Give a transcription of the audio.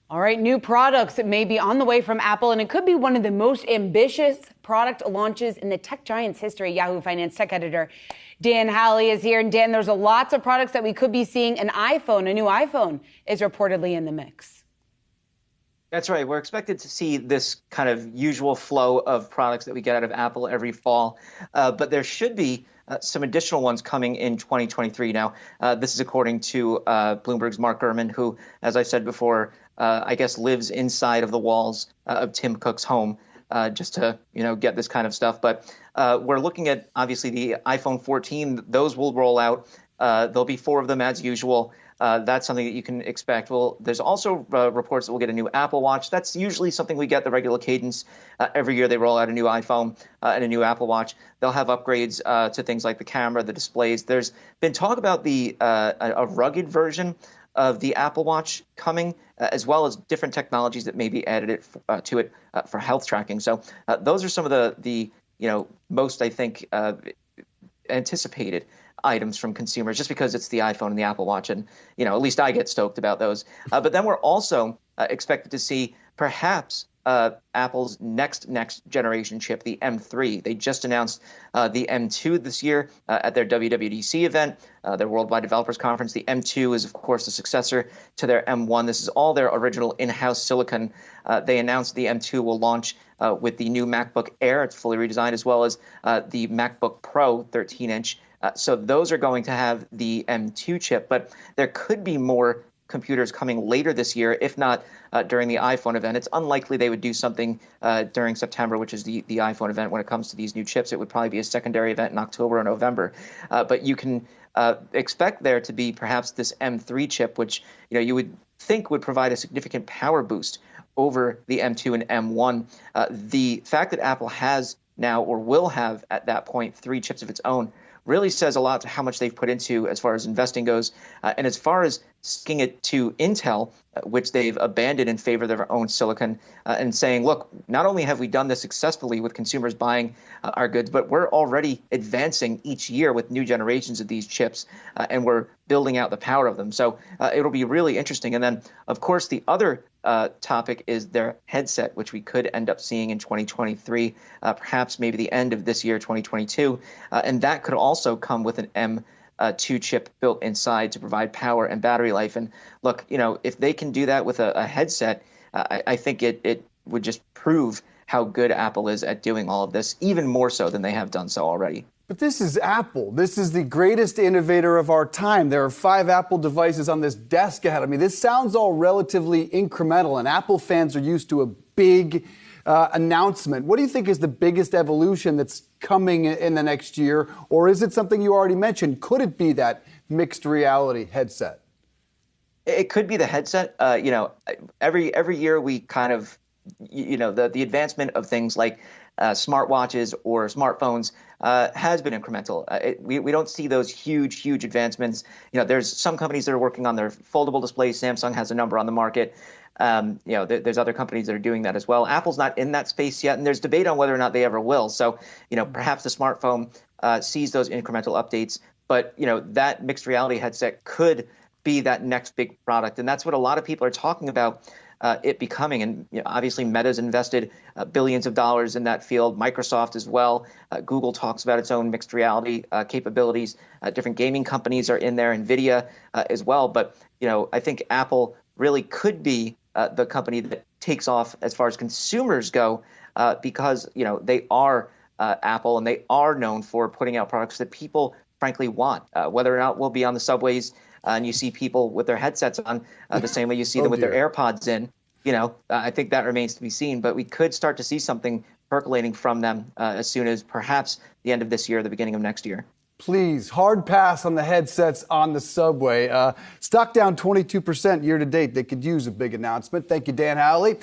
All right, new products that may be on the way from Apple, and it could be one of the most ambitious product launches in the tech giant's history. Yahoo Finance tech editor Dan Halley is here. And Dan, there's lots of products that we could be seeing. A new iPhone is reportedly in the mix. That's right. We're expected to see this kind of usual flow of products that we get out of Apple every fall. But there should be some additional ones coming in 2023. Now, this is according to Bloomberg's Mark Gurman, who, as I said before, I guess lives inside of the walls of Tim Cook's home just to, get this kind of stuff. But we're looking at, obviously, the iPhone 14. Those will roll out. There'll be 4 of them as usual. That's something that you can expect. Well, there's also reports that we'll get a new Apple Watch. That's usually something we get the regular cadence. Every year they roll out a new iPhone and a new Apple Watch. They'll have upgrades to things like the camera, the displays. There's been talk about a rugged version of the Apple Watch coming, as well as different technologies that may be added to it for health tracking. So those are some of the most, I think, anticipated items from consumers, just because it's the iPhone and the Apple Watch, and at least I get stoked about those. But then we're also expected to see perhaps Apple's next generation chip, the M3. They just announced the M2 this year at their WWDC event, their Worldwide Developers Conference. The M2 is, of course, the successor to their M1. This is all their original in-house silicon. They announced the M2 will launch with the new MacBook Air. It's fully redesigned, as well as the MacBook Pro 13-inch. So those are going to have the M2 chip, but there could be more computers coming later this year, if not during the iPhone event. It's unlikely they would do something during September, which is the iPhone event. When it comes to these new chips, it would probably be a secondary event in October or November. But you can expect there to be perhaps this M3 chip, which you would think would provide a significant power boost over the M2 and M1. The fact that Apple has now, or will have at that point, 3 chips of its own really says a lot to how much they've put into as far as investing goes. And as far as sticking it to Intel, which they've abandoned in favor of their own silicon, and saying, look, not only have we done this successfully with consumers buying our goods, but we're already advancing each year with new generations of these chips, and we're building out the power of them. So it'll be really interesting. And then, of course, the other topic is their headset, which we could end up seeing in 2023, perhaps maybe the end of this year, 2022. And that could also come with an M2 chip built inside to provide power and battery life. And look, if they can do that with a headset, I think it would just prove how good Apple is at doing all of this, even more so than they have done so already. But this is Apple. This is the greatest innovator of our time. There are 5 Apple devices on this desk ahead of me. This sounds all relatively incremental, and Apple fans are used to a big announcement. What do you think is the biggest evolution that's coming in the next year? Or is it something you already mentioned? Could it be that mixed reality headset? It could be the headset. Every year we kind of, the advancement of things like smartwatches or smartphones has been incremental. We don't see those huge advancements. There's some companies that are working on their foldable displays. Samsung has a number on the market. There's other companies that are doing that as well. Apple's not in that space yet, and there's debate on whether or not they ever will. So, perhaps the smartphone sees those incremental updates, but, that mixed reality headset could be that next big product. And that's what a lot of people are talking about it becoming. And obviously, Meta's invested billions of dollars in that field. Microsoft as well. Google talks about its own mixed reality capabilities. Different gaming companies are in there, NVIDIA as well. But, I think Apple really could be the company that takes off as far as consumers go, because, they are Apple, and they are known for putting out products that people frankly want. Whether or not we'll be on the subways and you see people with their headsets on the same way you see them with their AirPods in, I think that remains to be seen. But we could start to see something percolating from them as soon as perhaps the end of this year, the beginning of next year. Please, hard pass on the headsets on the subway. Stock down 22% year to date. They could use a big announcement. Thank you, Dan Howley.